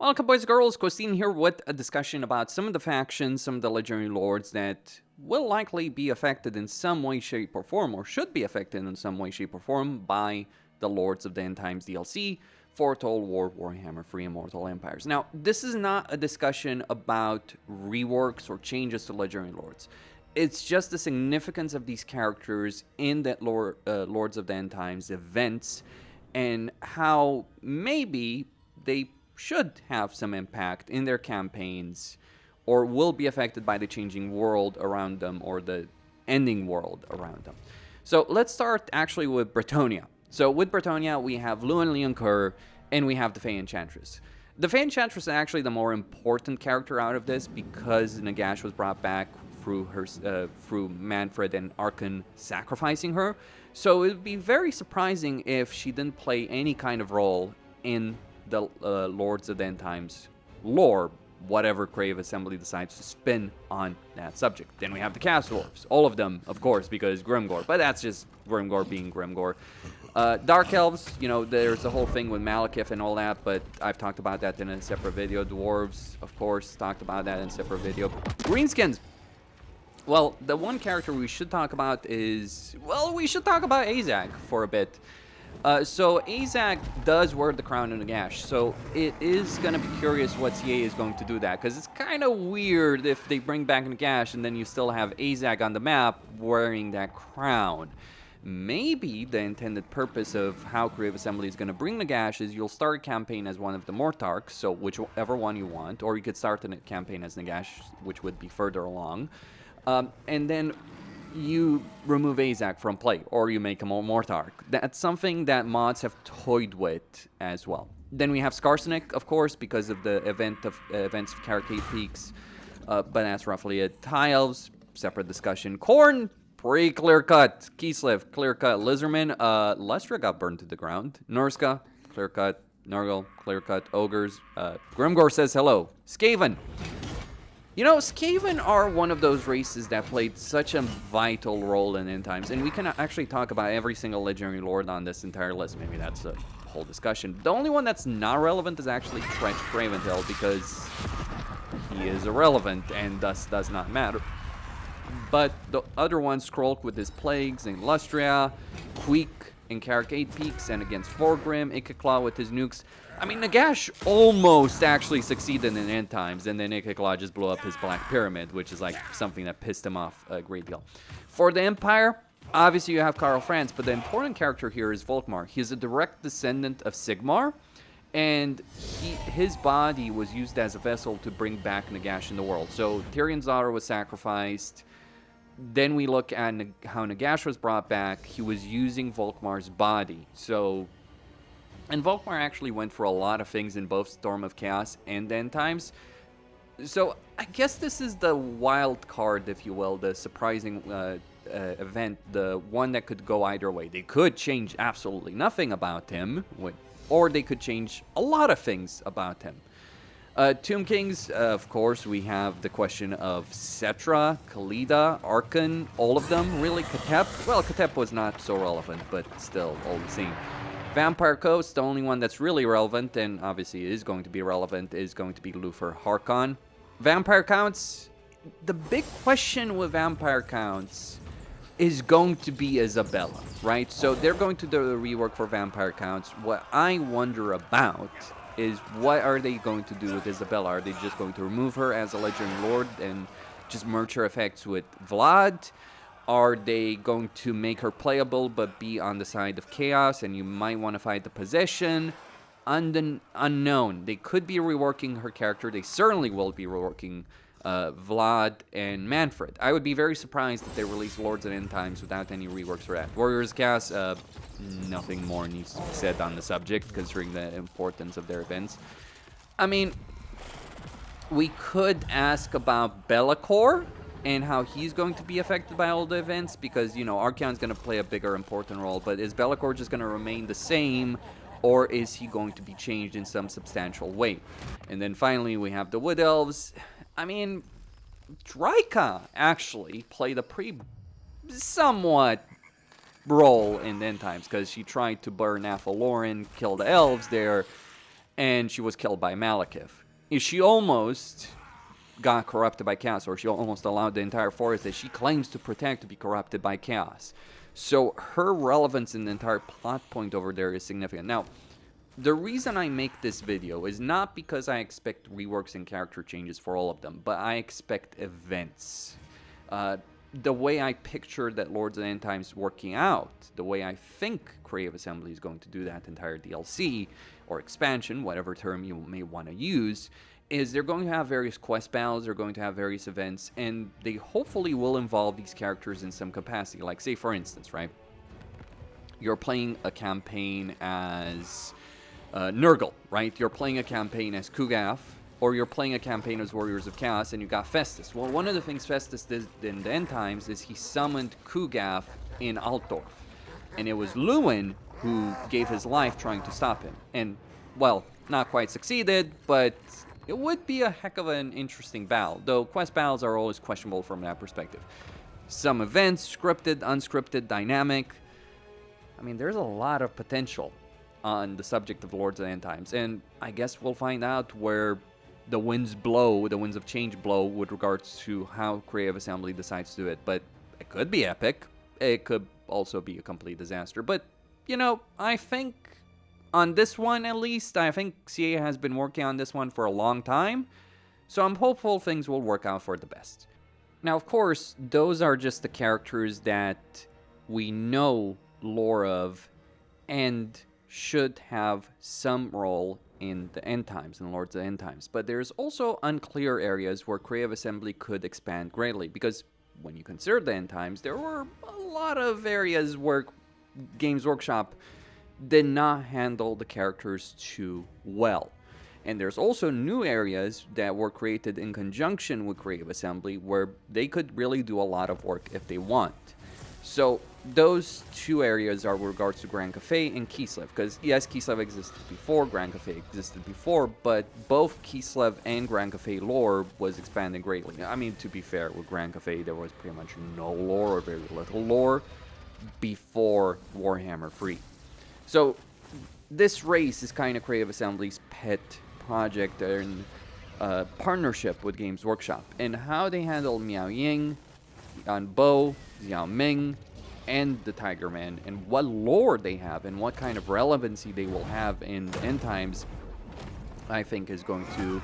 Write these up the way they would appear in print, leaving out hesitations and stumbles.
Welcome, boys and girls. Costin here with a discussion about some of the factions, some of the legendary lords that will likely be affected in some way, shape, or form, or should be affected in some way, shape, or form by the Lords of the End Times DLC for Total War Warhammer 3 Immortal Empires. Now, this is not a discussion about reworks or changes to legendary lords. It's just the significance of these characters in that Lords of the End Times events and how maybe they should have some impact in their campaigns or will be affected by the changing world around them or the ending world around them. So let's start actually with Bretonnia. So with Bretonnia, we have Lou and Leoncoeur, and we have the Fey Enchantress. The Fey Enchantress is actually the more important character out of this because Nagash was brought back through Manfred and Arkhan sacrificing her. So it would be very surprising if she didn't play any kind of role in the Lords of the End Times lore, whatever Crave Assembly decides to spin on that subject. Then we have the Cast Dwarves, all of them, of course, because Grimgor, but that's just Grimgor being Grimgor. Dark Elves, you know, there's the whole thing with Malekith and all that, but I've talked about that in a separate video. Dwarves, of course, talked about that in a separate video. Greenskins. Well, the one character we should talk about is, well, we should talk about Azag for a bit. So Azag does wear the crown of Nagash, so it is going to be curious what CA is going to do that, because it's kind of weird if they bring back Nagash and then you still have Azag on the map wearing that crown. Maybe the intended purpose of how Creative Assembly is going to bring Nagash is you'll start a campaign as one of the Mortarchs, so whichever one you want, or you could start a campaign as Nagash, which would be further along, and then you remove Azag from play, or you make him a Mortarch. That's something that mods have toyed with as well. Then we have Skarsenik, of course, because of the events of Caracade Peaks, but that's roughly it. High Elves, separate discussion. Khorne, pretty clear-cut. Kislev, clear-cut. Lizardman, Lestra got burned to the ground. Norska, clear-cut. Nurgle, clear-cut. Ogres, Grimgor says hello. Skaven. You know, Skaven are one of those races that played such a vital role in End Times, and we can actually talk about every single legendary lord on this entire list. Maybe that's a whole discussion. The only one that's not relevant is actually Trench Craventail, because he is irrelevant and thus does not matter. But the other ones, Skrolk with his plagues, and Lustria, Queek in Caracade Peaks, and against Forgrim, Ikeclaw with his nukes. I mean, Nagash almost actually succeeded in End Times, and then Ikeclaw just blew up his Black Pyramid, which is like something that pissed him off a great deal. For the Empire, obviously you have Karl Franz, but the important character here is Volkmar. He's a direct descendant of Sigmar, and his body was used as a vessel to bring back Nagash in the world. So Tyrion's daughter was sacrificed. Then we look at how Nagash was brought back. He was using Volkmar's body. And Volkmar actually went for a lot of things in both Storm of Chaos and End Times. So I guess this is the wild card, if you will, the surprising event, the one that could go either way. They could change absolutely nothing about him, or they could change a lot of things about him. Tomb Kings, of course, we have the question of Cetra, Khalida, Arkhan, all of them, really. Katep, well, Katep was not so relevant, but still all the same. Vampire Coast, the only one that's really relevant, and obviously is going to be relevant, is going to be Luthor Harkon. Vampire Counts, the big question with Vampire Counts is going to be Isabella, right? So they're going to do the rework for Vampire Counts. What I wonder about is what are they going to do with Isabella? Are they just going to remove her as a Legendary Lord and just merge her effects with Vlad? Are they going to make her playable but be on the side of Chaos and you might want to fight the Possession? Unknown. They could be reworking her character. They certainly will be reworking Vlad and Manfred. I would be very surprised if they release Lords of End Times without any reworks for that. Warriors Chaos, nothing more needs to be said on the subject considering the importance of their events. I mean, we could ask about Be'lakor and how he's going to be affected by all the events, because, you know, Archaon's going to play a bigger important role, but is Be'lakor just going to remain the same, or is he going to be changed in some substantial way? And then finally, we have the Wood Elves. I mean, Draika actually played a pretty somewhat role in the End Times, because she tried to burn Lorem, kill the elves there, and she was killed by Malekith. She almost got corrupted by chaos, or she almost allowed the entire forest that she claims to protect to be corrupted by chaos. So her relevance in the entire plot point over there is significant. Now, the reason I make this video is not because I expect reworks and character changes for all of them, but I expect events. The way I picture that Lords of the End Times working out, the way I think Creative Assembly is going to do that entire DLC, or expansion, whatever term you may want to use, is they're going to have various quest battles, they're going to have various events, and they hopefully will involve these characters in some capacity. Like, say, for instance, right? You're playing a campaign as Nurgle, right? You're playing a campaign as Kugaf, or you're playing a campaign as Warriors of Chaos, and you got Festus. Well, one of the things Festus did in the End Times is he summoned Kugaf in Altdorf, and it was Lewin who gave his life trying to stop him. And, well, not quite succeeded, but it would be a heck of an interesting battle, though quest battles are always questionable from that perspective. Some events, scripted, unscripted, dynamic. I mean, there's a lot of potential on the subject of Lords of the End Times, and I guess we'll find out where the winds blow, the winds of change blow with regards to how Creative Assembly decides to do it. But it could be epic. It could also be a complete disaster. But, you know, I think on this one, at least, I think CA has been working on this one for a long time, so I'm hopeful things will work out for the best. Now, of course, those are just the characters that we know lore of and should have some role in the End Times, in Lords of the End Times. But there's also unclear areas where Creative Assembly could expand greatly, because when you consider the End Times, there were a lot of areas where Games Workshop did not handle the characters too well. And there's also new areas that were created in conjunction with Creative Assembly where they could really do a lot of work if they want. So those two areas are with regards to Grand Cafe and Kislev, because yes, Kislev existed before, Grand Cafe existed before, but both Kislev and Grand Cafe lore was expanded greatly. I mean, to be fair, with Grand Cafe there was pretty much no lore or very little lore before Warhammer 3. So this race is kind of Creative Assembly's pet project in partnership with Games Workshop, and how they handle Miao Ying, Yan Bo, Xiao Ming, and the Tiger Man, and what lore they have and what kind of relevancy they will have in the End Times, I think is going to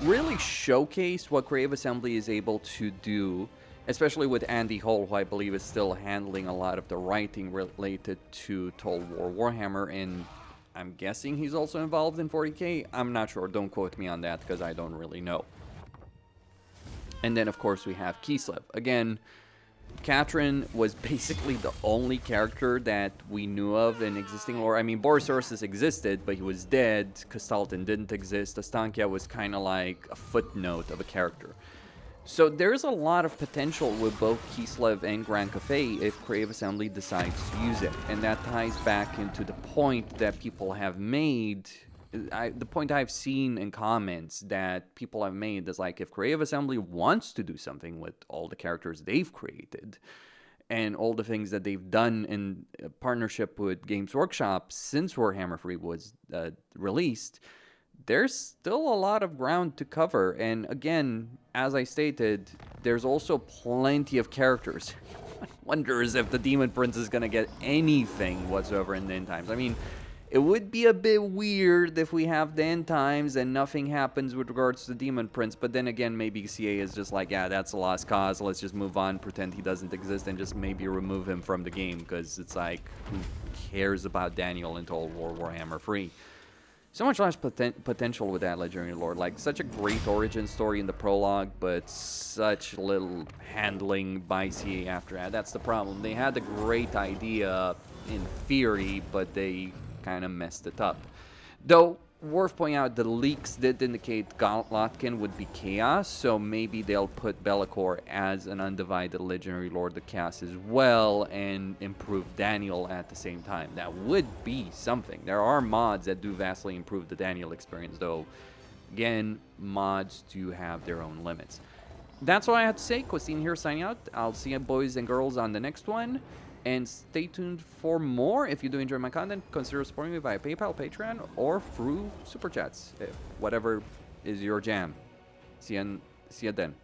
really showcase what Creative Assembly is able to do, especially with Andy Hull, who I believe is still handling a lot of the writing related to Total War Warhammer, and I'm guessing he's also involved in 40k. I'm not sure, don't quote me on that because I don't really know. And then of course we have Kislev. Again, Katrin was basically the only character that we knew of in existing lore. I mean, Borosaurus existed, but he was dead. Kastaltin didn't exist. Astankia was kind of like a footnote of a character. So there's a lot of potential with both Kislev and Grand Cafe if Creative Assembly decides to use it. And that ties back into the point that people have made, the point I've seen in comments that people have made is like, if Creative Assembly wants to do something with all the characters they've created and all the things that they've done in partnership with Games Workshop since Warhammer 3 was released, there's still a lot of ground to cover. And again, as I stated, there's also plenty of characters. One wonders if the Demon Prince is going to get anything whatsoever in the End Times. I mean, it would be a bit weird if we have the End Times and nothing happens with regards to the Demon Prince, but then again, maybe CA is just like, yeah, that's a lost cause, let's just move on, pretend he doesn't exist, and just maybe remove him from the game, because it's like, who cares about Daniel in Total War Warhammer 3? So much less potential with that legendary lord. Like, such a great origin story in the prologue, but such little handling by CA after that. That's the problem. They had a great idea in theory, but they kind of messed it up. Though, worth pointing out, the leaks did indicate Lotkin would be Chaos, so maybe they'll put Be'lakor as an undivided legendary lord of Chaos as well, and improve Daniel at the same time. That would be something. There are mods that do vastly improve the Daniel experience, though, again, mods do have their own limits. That's all I have to say. Costin here signing out. I'll see you boys and girls on the next one, And stay tuned for more. If you do enjoy my content, consider supporting me via PayPal, Patreon, or through Super Chats, whatever is your jam. See you then.